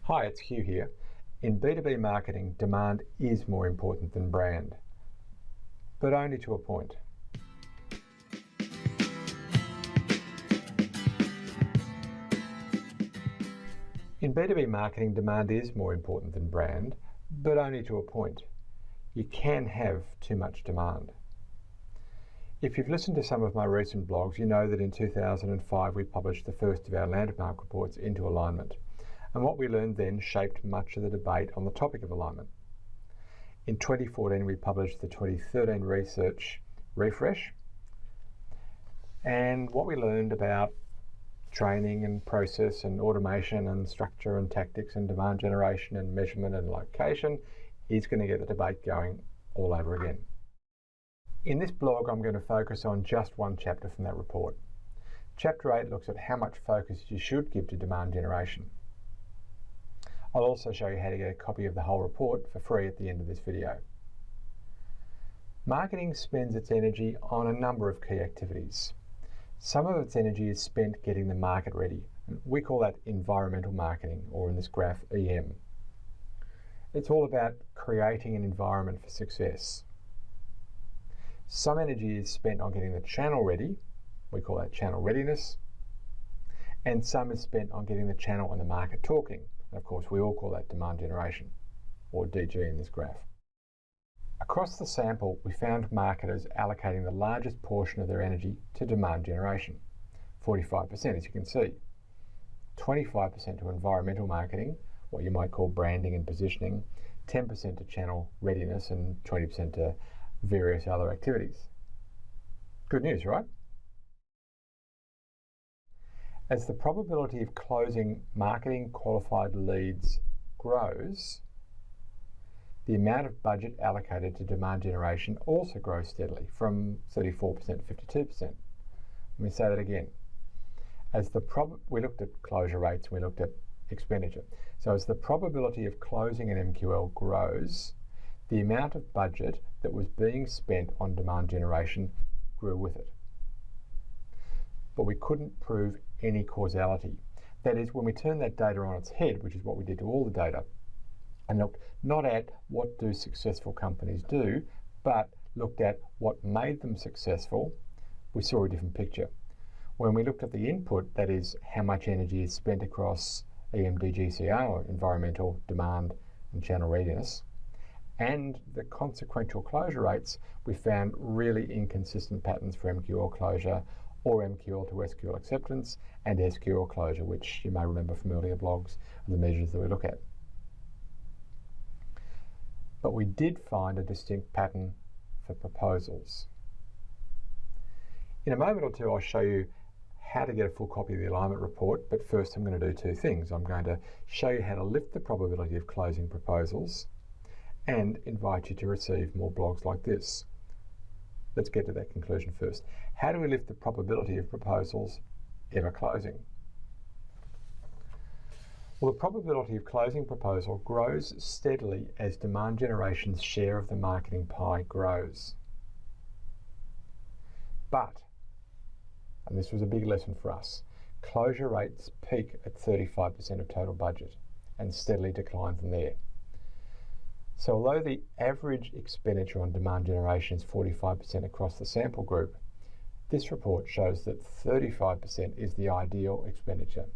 Hi, it's Hugh here. In B2B marketing, demand is more important than brand, but only to a point. In B2B marketing, demand is more important than brand, but only to a point. You can have too much demand. If you've listened to some of my recent blogs, you know that in 2005 we published the first of our landmark reports into alignment. And what we learned then shaped much of the debate on the topic of alignment. In 2014, we published the 2013 research refresh. And what we learned about training and process and automation and structure and tactics and demand generation and measurement and location is going to get the debate going all over again. In this blog, I'm going to focus on just one chapter from that report. Chapter 8 looks at how much focus you should give to demand generation. I'll also show you how to get a copy of the whole report for free at the end of this video. Marketing spends its energy on a number of key activities. Some of its energy is spent getting the market ready. We call that environmental marketing, or in this graph, EM. It's all about creating an environment for success. Some energy is spent on getting the channel ready. We call that channel readiness. And some is spent on getting the channel and the market talking. And of course, we all call that demand generation, or DG in this graph. Across the sample, we found marketers allocating the largest portion of their energy to demand generation, 45%, as you can see. 25% to environmental marketing, what you might call branding and positioning, 10% to channel readiness, and 20% to various other activities. Good news, right? As the probability of closing marketing qualified leads grows, the amount of budget allocated to demand generation also grows steadily from 34% to 52%. Let me say that again. We looked at closure rates, we looked at expenditure. So as the probability of closing an MQL grows, the amount of budget that was being spent on demand generation grew with it. But we couldn't prove any causality. That is, when we turn that data on its head, which is what we did to all the data, and looked not at what do successful companies do, but looked at what made them successful, we saw a different picture. When we looked at the input, that is, how much energy is spent across EMDGCR, or environmental, demand, and channel readiness, and the consequential closure rates, we found really inconsistent patterns for MQL closure, or MQL to SQL acceptance, and SQL closure, which you may remember from earlier blogs, are the measures that we look at. But we did find a distinct pattern for proposals. In a moment or two, I'll show you how to get a full copy of the alignment report, but first I'm going to do two things. I'm going to show you how to lift the probability of closing proposals and invite you to receive more blogs like this. Let's get to that conclusion first. How do we lift the probability of proposals ever closing? Well, the probability of closing proposal grows steadily as demand generation's share of the marketing pie grows. But, and this was a big lesson for us, closure rates peak at 35% of total budget and steadily decline from there. So although the average expenditure on demand generation is 45% across the sample group, this report shows that 35% is the ideal expenditure.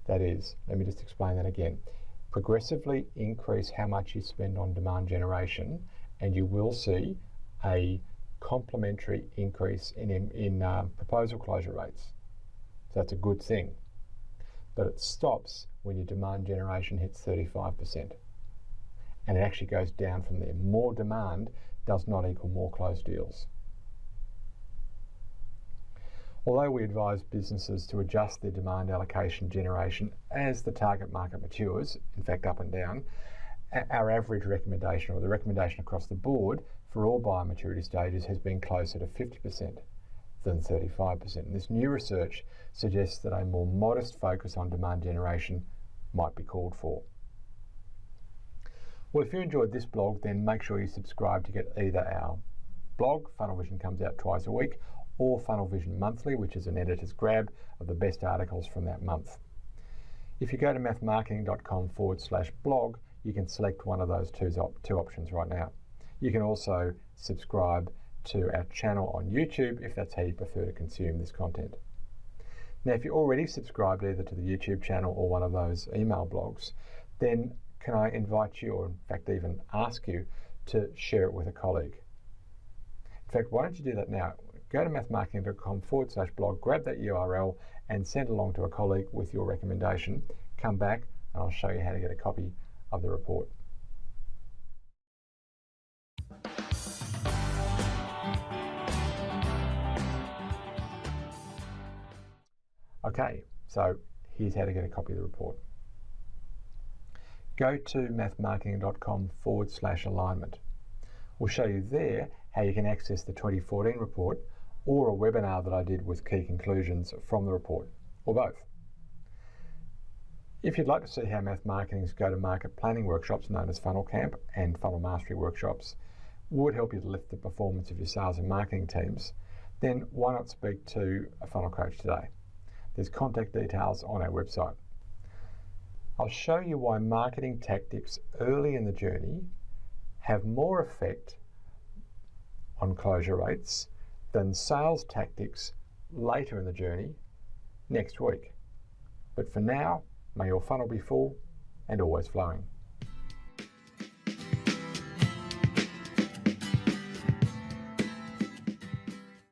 That is, let me just explain that again. Progressively increase how much you spend on demand generation, and you will see a complementary increase in proposal closure rates. So that's a good thing. But it stops when your demand generation hits 35%. And it actually goes down from there. More demand does not equal more closed deals. Although we advise businesses to adjust their demand allocation generation as the target market matures, in fact up and down, our average recommendation, or the recommendation across the board for all buyer maturity stages, has been closer to 50% than 35%. And this new research suggests that a more modest focus on demand generation might be called for. Well, if you enjoyed this blog, then make sure you subscribe to get either our blog, Funnel Vision comes out twice a week, or Funnel Vision Monthly, which is an editor's grab of the best articles from that month. If you go to mathmarketing.com/blog, you can select one of those two options right now. You can also subscribe to our channel on YouTube if that's how you prefer to consume this content. Now, if you're already subscribed either to the YouTube channel or one of those email blogs, then can I invite you, or in fact even ask you, to share it with a colleague? In fact, why don't you do that now? Go to mathmarketing.com/blog, grab that URL and send along to a colleague with your recommendation. Come back and I'll show you how to get a copy of the report. Okay, so here's how to get a copy of the report. Go to mathmarketing.com/alignment. We'll show you there how you can access the 2014 report or a webinar that I did with key conclusions from the report, or both. If you'd like to see how Math Marketing's go-to-market planning workshops, known as Funnel Camp and Funnel Mastery workshops, would help you to lift the performance of your sales and marketing teams, then why not speak to a funnel coach today? There's contact details on our website. I'll show you why marketing tactics early in the journey have more effect on closure rates than sales tactics later in the journey next week. But for now, may your funnel be full and always flowing.